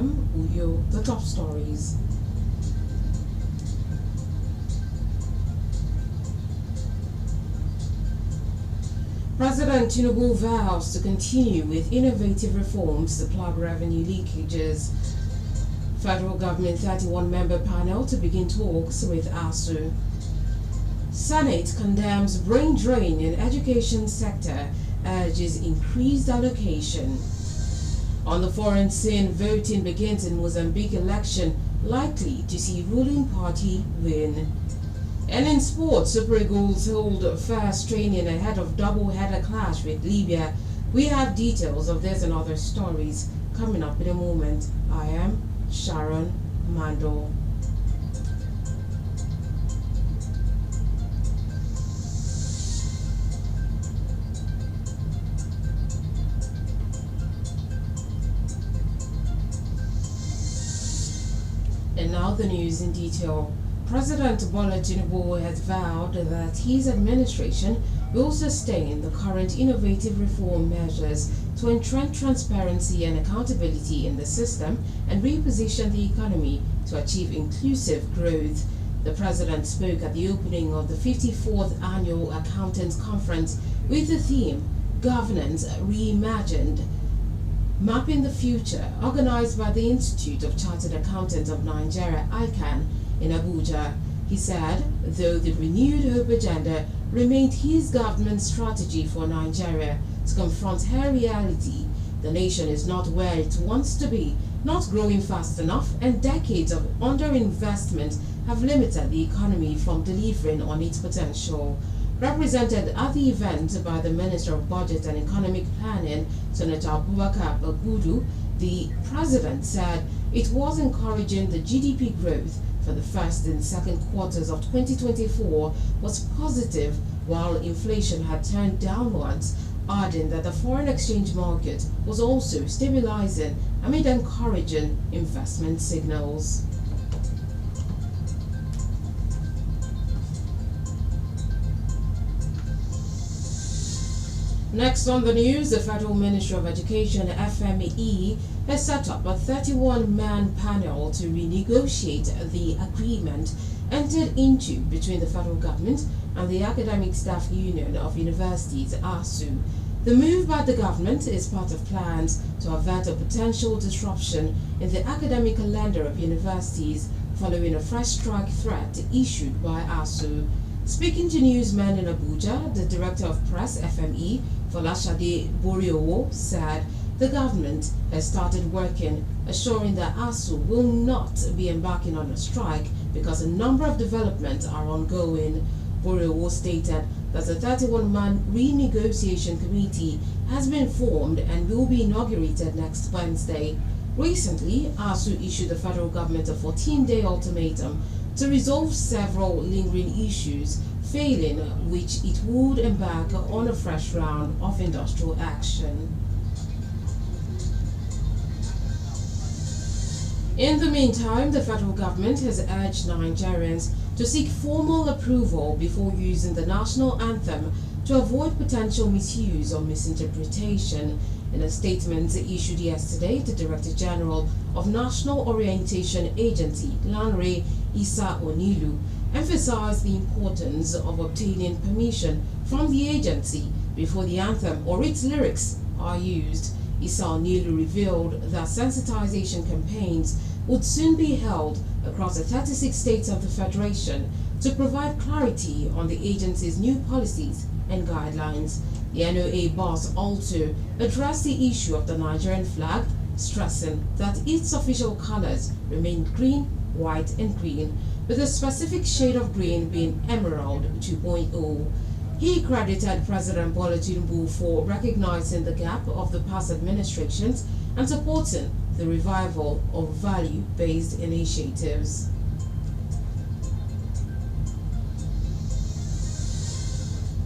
Uyo, the top stories. President Tinubu vows to continue with innovative reforms to plug revenue leakages. Federal government 31-member panel to begin talks with ASU. Senate condemns brain drain in education sector, urges increased allocation. On the foreign scene, voting begins in Mozambique election, likely to see ruling party win. And in sports, Super Eagles hold first training ahead of double-header clash with Libya. We have details of this and other stories coming up in a moment. I am SHARON, MANDOR. And now the news in detail. President Bola Tinubu has vowed that his administration will sustain the current innovative reform measures to entrench transparency and accountability in the system and reposition the economy to achieve inclusive growth. The president spoke at the opening of the 54th Annual Accountants Conference with the theme Governance Reimagined, Mapping the Future, organized by the Institute of Chartered Accountants of Nigeria, ICANN, in Abuja. He said, though the renewed hope agenda remained his government's strategy for Nigeria to confront her reality, the nation is not where it wants to be, not growing fast enough, and decades of underinvestment have limited the economy from delivering on its potential. Represented at the event by the Minister of Budget and Economic Planning, Senator Abubakar Bagudu, the president said it was encouraging the GDP growth for the first and second quarters of 2024 was positive, while inflation had turned downwards, adding that the foreign exchange market was also stabilizing amid encouraging investment signals. Next on the news, the Federal Ministry of Education, FME, has set up a 31-man panel to renegotiate the agreement entered into between the federal government and the Academic Staff Union of Universities, ASU. The move by the government is part of plans to avert a potential disruption in the academic calendar of universities following a fresh strike threat issued by ASU. Speaking to newsmen in Abuja, the Director of Press, FME, Folashade Boriowo, said the government has started working, assuring that ASU will not be embarking on a strike because a number of developments are ongoing. Boriowo stated that a 31-man renegotiation committee has been formed and will be inaugurated next Wednesday. Recently, ASU issued the federal government a 14-day ultimatum to resolve several lingering issues, failing which it would embark on a fresh round of industrial action. In the meantime, the federal government has urged Nigerians to seek formal approval before using the national anthem to avoid potential misuse or misinterpretation. In a statement issued yesterday, the Director General of National Orientation Agency, Lanre Issa Onilu, emphasized the importance of obtaining permission from the agency before the anthem or its lyrics are used. Issa Onilu revealed that sensitization campaigns would soon be held across the 36 states of the Federation to provide clarity on the agency's new policies and guidelines. The NOA boss also addressed the issue of the Nigerian flag, stressing that its official colors remain green, white, and green, with a specific shade of green being Emerald 2.0. He credited President Bola Tinubu for recognizing the gap of the past administrations and supporting the revival of value-based initiatives.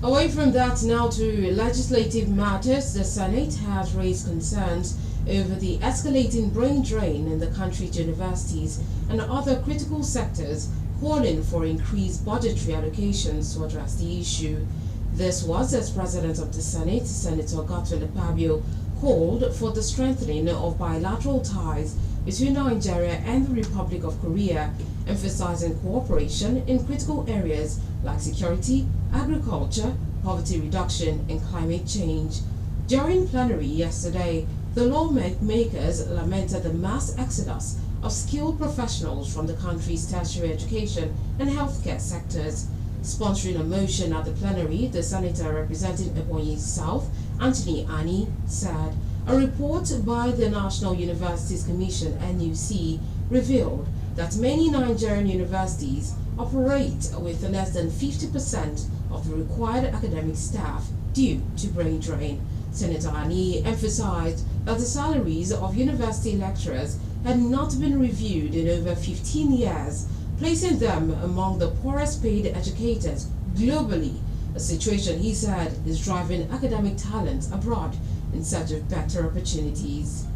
Away from that, now to legislative matters, the Senate has raised concerns over the escalating brain drain in the country's universities and other critical sectors, calling for increased budgetary allocations to address the issue. This was as President of the Senate, Senator Godswill Akpabio, called for the strengthening of bilateral ties between Nigeria and the Republic of Korea, emphasizing cooperation in critical areas like security, agriculture, poverty reduction, and climate change. During plenary yesterday, the lawmakers lamented the mass exodus of skilled professionals from the country's tertiary education and healthcare sectors. Sponsoring a motion at the plenary, the senator representing Ebonyi South, Anthony Ani, said a report by the National Universities Commission (NUC) revealed that many Nigerian universities operate with less than 50% of the required academic staff due to brain drain. Senator Ani emphasized that the salaries of university lecturers had not been reviewed in over 15 years, placing them among the poorest paid educators globally, a situation he said is driving academic talent abroad in search of better opportunities.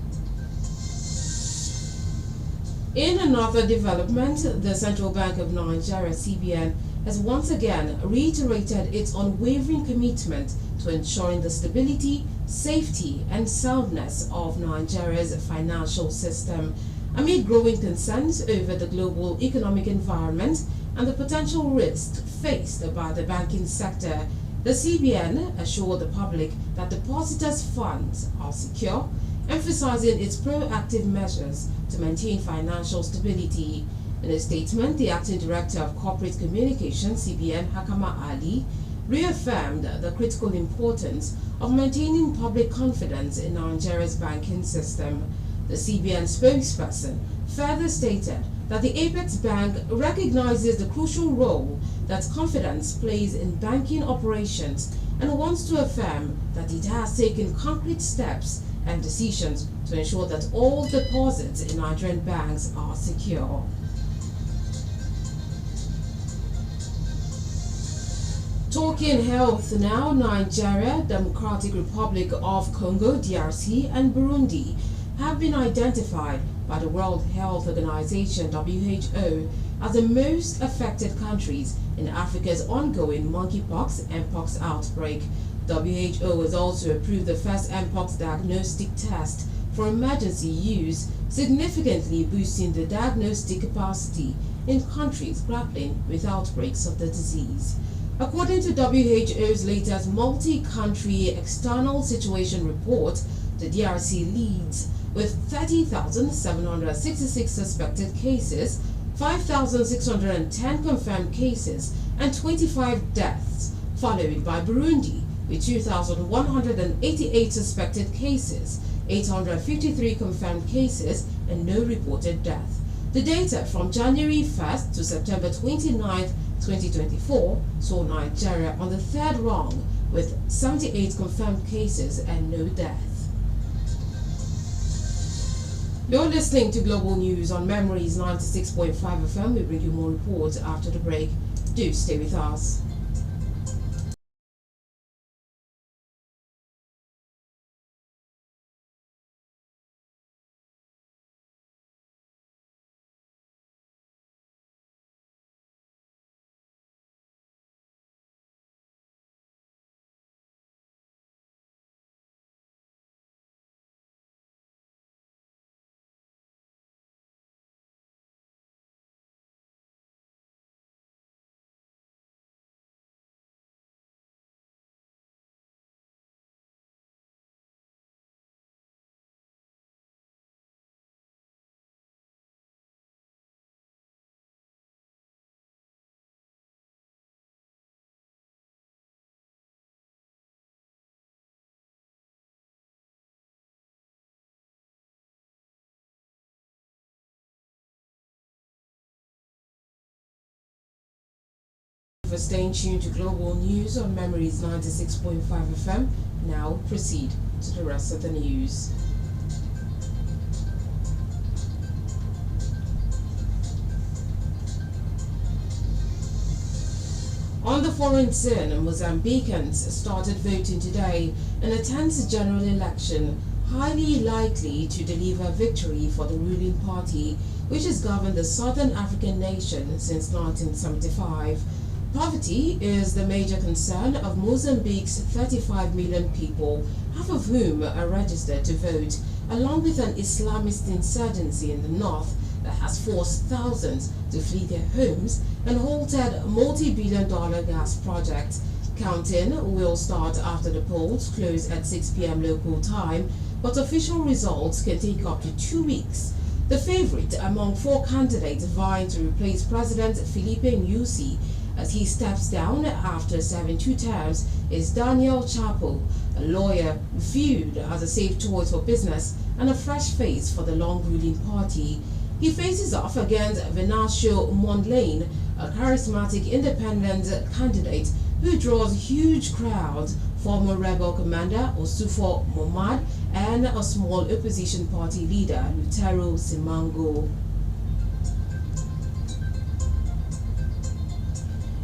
In another development, the Central Bank of Nigeria (CBN) has once again reiterated its unwavering commitment to ensuring the stability, safety, and soundness of Nigeria's financial system. Amid growing concerns over the global economic environment and the potential risks faced by the banking sector, the CBN assured the public that depositors' funds are secure, emphasizing its proactive measures to maintain financial stability. In a statement, the Acting Director of Corporate Communications (CBN), Hakama Ali, reaffirmed the critical importance of maintaining public confidence in Nigeria's banking system. The CBN spokesperson further stated that the Apex Bank recognizes the crucial role that confidence plays in banking operations and wants to affirm that it has taken concrete steps and decisions to ensure that all deposits in Nigerian banks are secure. Talking health now, Nigeria, Democratic Republic of Congo (DRC), and Burundi have been identified by the World Health Organization (WHO) as the most affected countries in Africa's ongoing monkeypox (mpox) outbreak. WHO has also approved the first mpox diagnostic test for emergency use, significantly boosting the diagnostic capacity in countries grappling with outbreaks of the disease. According to WHO's latest multi-country external situation report, the DRC leads with 30,766 suspected cases, 5,610 confirmed cases, and 25 deaths, followed by Burundi with 2,188 suspected cases, 853 confirmed cases, and no reported death. The data from January 1st to September 29th, 2024 saw Nigeria on the third rung with 78 confirmed cases and no death. You're listening to Global News on Memories 96.5 FM. We bring you more reports after the break. Do stay with us. For staying tuned to Global News on Memories 96.5 FM. Now proceed to the rest of the news. On the foreign scene, Mozambicans started voting today in a tense general election, highly likely to deliver victory for the ruling party, which has governed the southern African nation since 1975. Poverty is the major concern of Mozambique's 35 million people, half of whom are registered to vote, along with an Islamist insurgency in the north that has forced thousands to flee their homes and halted multi-billion-dollar gas projects. Counting will start after the polls close at 6 p.m. local time, but official results can take up to 2 weeks. The favorite among four candidates vying to replace President Filipe Nyusi as he steps down after serving 2 terms is Daniel Chapo, a lawyer viewed as a safe choice for business and a fresh face for the long-ruling party. He faces off against Venancio Mondlane, a charismatic independent candidate who draws huge crowds, former rebel commander Osufo Momad, and a small opposition party leader Lutero Simango.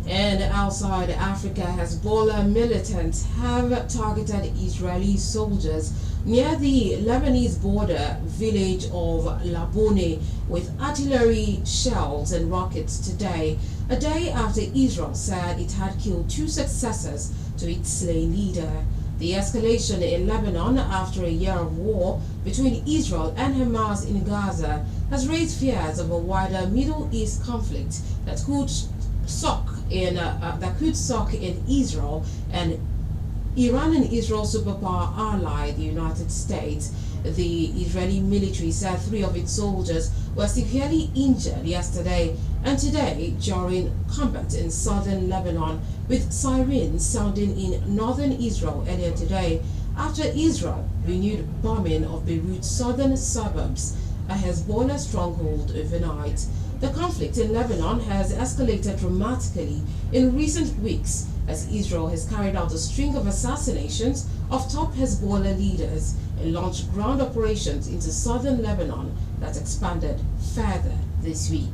And outside Africa, Hezbollah militants have targeted Israeli soldiers near the Lebanese border village of Labone with artillery shells and rockets today, a day after Israel said it had killed 2 successors to its slain leader. The escalation in Lebanon after a year of war between Israel and Hamas in Gaza has raised fears of a wider Middle East conflict that could suck in Israel and Iran and Israel's superpower ally, the United States. The Israeli military said 3 of its soldiers were severely injured yesterday and today during combat in southern Lebanon, with sirens sounding in northern Israel earlier today after Israel renewed bombing of Beirut's southern suburbs, a Hezbollah stronghold, overnight. The conflict in Lebanon has escalated dramatically in recent weeks as Israel has carried out a string of assassinations of top Hezbollah leaders and launched ground operations into southern Lebanon that expanded further this week.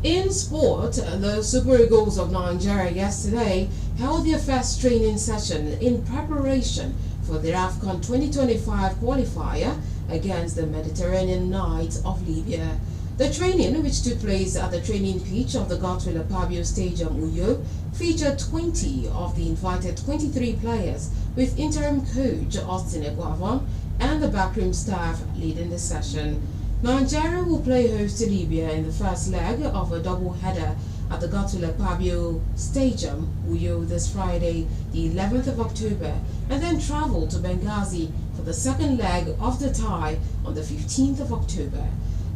In sport, the Super Eagles of Nigeria yesterday held their first training session in preparation for the AFCON 2025 qualifier against the Mediterranean Knights of Libya. The training, which took place at the training pitch of the Godswill Akpabio Stadium, Uyo, featured 20 of the invited 23 players, with interim coach Austin Eguavon and the backroom staff leading the session. Nigeria will play host to Libya in the first leg of a double-header at the Godswill Akpabio Stadium, Uyo, this Friday, the 11th of October, and then travel to Benghazi for the second leg of the tie on the 15th of October.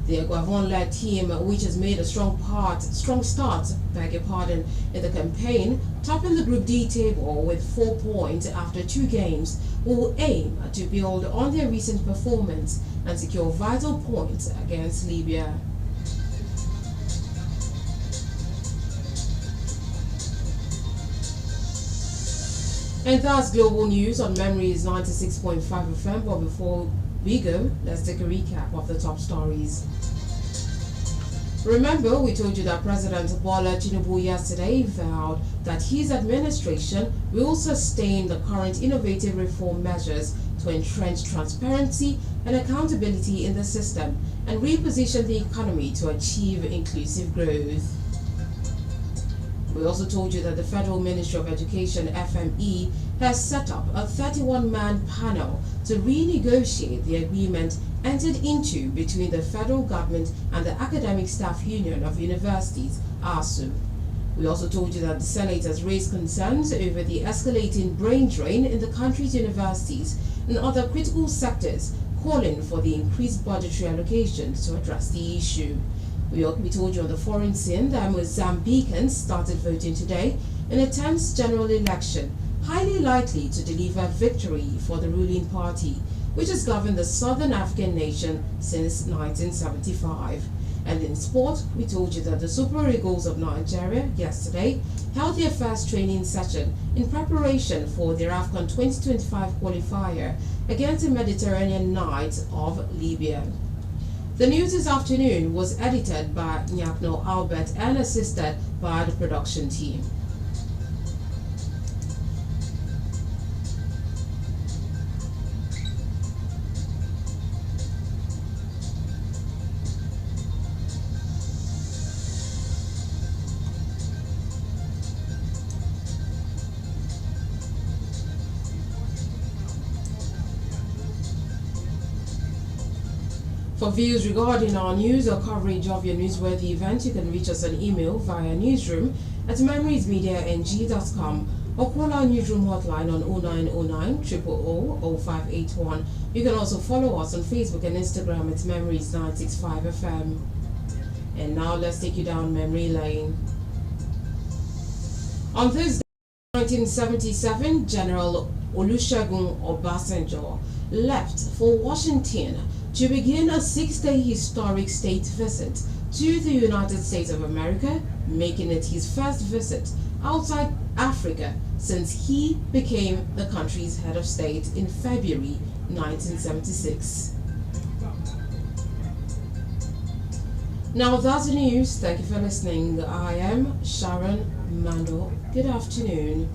The Eguavon-led team, which has made a strong start, in the campaign, topping the Group D table with 4 points after 2 games, will aim to build on their recent performance and secure vital points against Libya. And that's Global News on Memories 96.5 FM. But before we go, let's take a recap of the top stories. Remember, we told you that President Bola Tinubu yesterday vowed that his administration will sustain the current innovative reform measures to entrench transparency and accountability in the system and reposition the economy to achieve inclusive growth. We also told you that the Federal Ministry of Education, FME, has set up a 31-man panel to renegotiate the agreement entered into between the federal government and the Academic Staff Union of Universities, ASU. We also told you that the Senate has raised concerns over the escalating brain drain in the country's universities and other critical sectors, calling for the increased budgetary allocations to address the issue. We told you on the foreign scene that Mozambicans started voting today in a tense general election, highly likely to deliver victory for the ruling party, which has governed the southern African nation since 1975. And in sport, we told you that the Super Eagles of Nigeria yesterday held their first training session in preparation for their AFCON 2025 qualifier against the Mediterranean Knights of Libya. The news this afternoon was edited by Nyakno Albert and assisted by the production team. For views regarding our news or coverage of your newsworthy event, you can reach us on email via newsroom@memoriesmediang.com or call our newsroom hotline on 0909 000 0581. You can also follow us on Facebook and Instagram at Memories965FM. And now let's take you down memory lane. On Thursday, 1977, General Olusegun Obasanjo left for Washington to begin a 6-day historic state visit to the United States of America, making it his first visit outside Africa since he became the country's head of state in February 1976. Now that's the news. Thank you for listening. I am Sharon Mandor. Good afternoon.